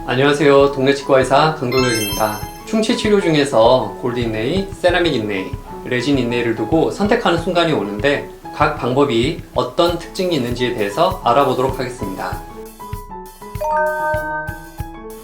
안녕하세요. 동네 치과의사 강동혁입니다. 충치 치료 중에서 골드 인네이, 세라믹 인네이, 레진 인네이를 두고 선택하는 순간이 오는데 각 방법이 어떤 특징이 있는지에 대해서 알아보도록 하겠습니다.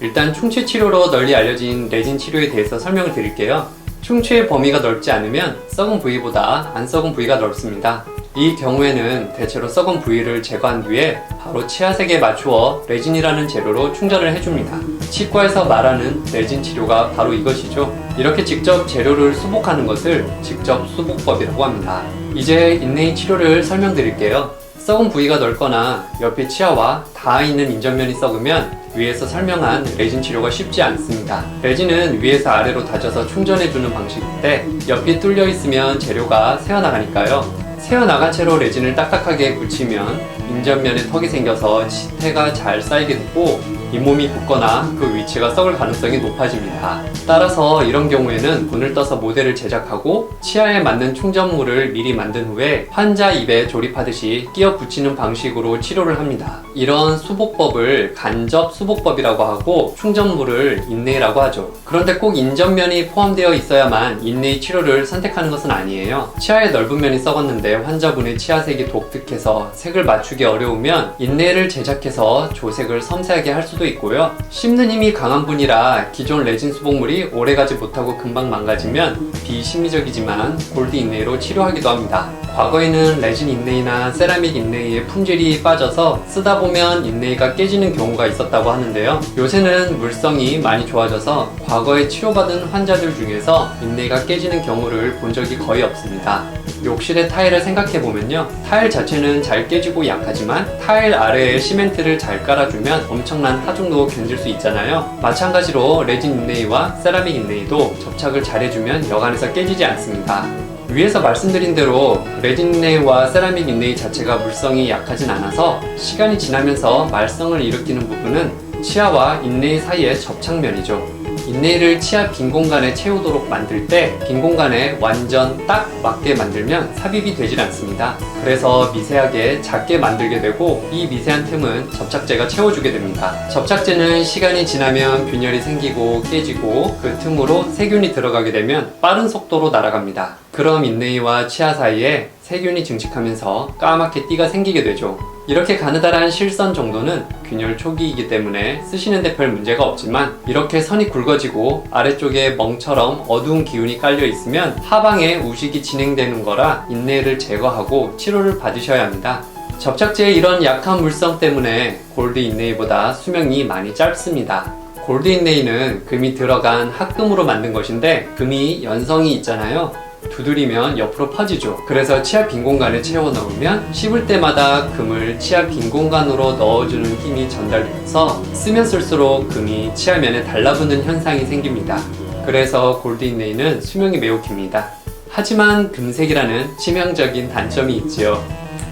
일단 충치 치료로 널리 알려진 레진 치료에 대해서 설명을 드릴게요. 충치의 범위가 넓지 않으면 썩은 부위보다 안 썩은 부위가 넓습니다. 이 경우에는 대체로 썩은 부위를 제거한 뒤에 바로 치아색에 맞추어 레진이라는 재료로 충전을 해줍니다. 치과에서 말하는 레진 치료가 바로 이것이죠. 이렇게 직접 재료를 수복하는 것을 직접 수복법이라고 합니다. 이제 인네이 치료를 설명드릴게요. 썩은 부위가 넓거나 옆에 치아와 닿아 있는 인접면이 썩으면 위에서 설명한 레진 치료가 쉽지 않습니다. 레진은 위에서 아래로 다져서 충전해주는 방식인데 옆이 뚫려 있으면 재료가 새어나가니까요. 새어나간 채로 레진을 딱딱하게 붙이면 인접면에 턱이 생겨서 치태가 잘 쌓이게 되고 잇몸이 붓거나 그 위치가 썩을 가능성이 높아집니다. 따라서 이런 경우에는 분을 떠서 모델을 제작하고 치아에 맞는 충전물을 미리 만든 후에 환자 입에 조립하듯이 끼워 붙이는 방식으로 치료를 합니다. 이런 수복법을 간접 수복법이라고 하고 충전물을 인네이라고 하죠. 그런데 꼭 인접면이 포함되어 있어야만 인네이 치료를 선택하는 것은 아니에요. 치아의 넓은 면이 썩었는데 환자분의 치아색이 독특해서 색을 맞추기 어려우면 인네이를 제작해서 조색을 섬세하게 할 수도 있고요. 씹는 힘이 강한 분이라 기존 레진 수복물이 오래가지 못하고 금방 망가지면 비심리적이지만 골드 인네이로 치료하기도 합니다. 과거에는 레진 인네이나 세라믹 인네이의 품질이 빠져서 쓰다 보면 인네이가 깨지는 경우가 있었다고 하는데요. 요새는 물성이 많이 좋아져서 과거에 치료받은 환자들 중에서 인네이가 깨지는 경우를 본 적이 거의 없습니다. 욕실의 타일을 생각해보면요. 타일 자체는 잘 깨지고 약하지만 타일 아래에 시멘트를 잘 깔아주면 엄청난 하중도 견딜 수 있잖아요. 마찬가지로 레진 인네이와 세라믹 인네이도 접착을 잘해주면 여간에서 깨지지 않습니다. 위에서 말씀드린 대로 레진 인네이와 세라믹 인네이 자체가 물성이 약하진 않아서 시간이 지나면서 말썽을 일으키는 부분은 치아와 인네이 사이의 접착면이죠. 인네이를 치아 빈 공간에 채우도록 만들 때 빈 공간에 완전 딱 맞게 만들면 삽입이 되질 않습니다. 그래서 미세하게 작게 만들게 되고 이 미세한 틈은 접착제가 채워주게 됩니다. 접착제는 시간이 지나면 균열이 생기고 깨지고 그 틈으로 세균이 들어가게 되면 빠른 속도로 날아갑니다. 그럼 인네이와 치아 사이에 세균이 증식하면서 까맣게 띠가 생기게 되죠. 이렇게 가느다란 실선 정도는 균열 초기이기 때문에 쓰시는데 별 문제가 없지만 이렇게 선이 굵어지고 아래쪽에 멍처럼 어두운 기운이 깔려 있으면 하방에 우식이 진행되는 거라 인네이를 제거하고 치료를 받으셔야 합니다. 접착제의 이런 약한 물성 때문에 골드 인네이보다 수명이 많이 짧습니다. 골드 인네이는 금이 들어간 합금으로 만든 것인데 금이 연성이 있잖아요. 두드리면 옆으로 퍼지죠. 그래서 치아 빈 공간에 채워 넣으면 씹을 때마다 금을 치아 빈 공간으로 넣어주는 힘이 전달되면서 쓰면 쓸수록 금이 치아면에 달라붙는 현상이 생깁니다. 그래서 골드 인네이는 수명이 매우 깁니다. 하지만 금색이라는 치명적인 단점이 있지요.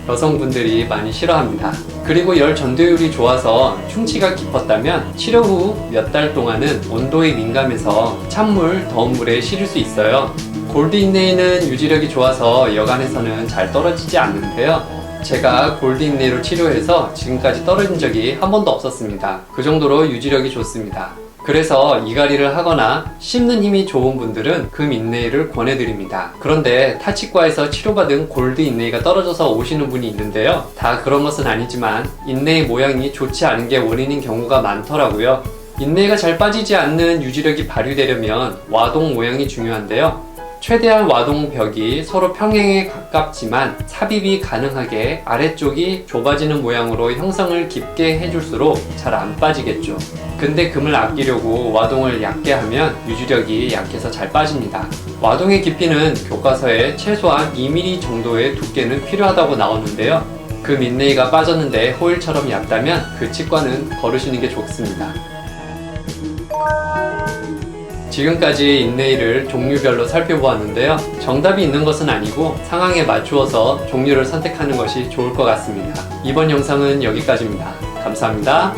여성분들이 많이 싫어합니다. 그리고 열 전도율이 좋아서 충치가 깊었다면 치료 후 몇 달 동안은 온도에 민감해서 찬물, 더운 물에 실을 수 있어요. 골드 인네이는 유지력이 좋아서 여간에서는 잘 떨어지지 않는데요. 제가 골드 인네이로 치료해서 지금까지 떨어진 적이 한 번도 없었습니다. 그 정도로 유지력이 좋습니다. 그래서 이갈이를 하거나 씹는 힘이 좋은 분들은 금 인네이를 권해드립니다. 그런데 타치과에서 치료받은 골드 인네이가 떨어져서 오시는 분이 있는데요. 다 그런 것은 아니지만 인네이 모양이 좋지 않은 게 원인인 경우가 많더라고요. 인네이가 잘 빠지지 않는 유지력이 발휘되려면 와동 모양이 중요한데요. 최대한 와동벽이 서로 평행에 가깝지만 삽입이 가능하게 아래쪽이 좁아지는 모양으로 형성을 깊게 해줄수록 잘 안 빠지겠죠. 근데 금을 아끼려고 와동을 얕게 하면 유지력이 약해서 잘 빠집니다. 와동의 깊이는 교과서에 최소한 2mm 정도의 두께는 필요하다고 나오는데요. 금 인네이가 빠졌는데 호일처럼 얕다면 그 치과는 거르시는 게 좋습니다. 지금까지 인네이를 종류별로 살펴보았는데요. 정답이 있는 것은 아니고 상황에 맞추어서 종류를 선택하는 것이 좋을 것 같습니다. 이번 영상은 여기까지입니다. 감사합니다.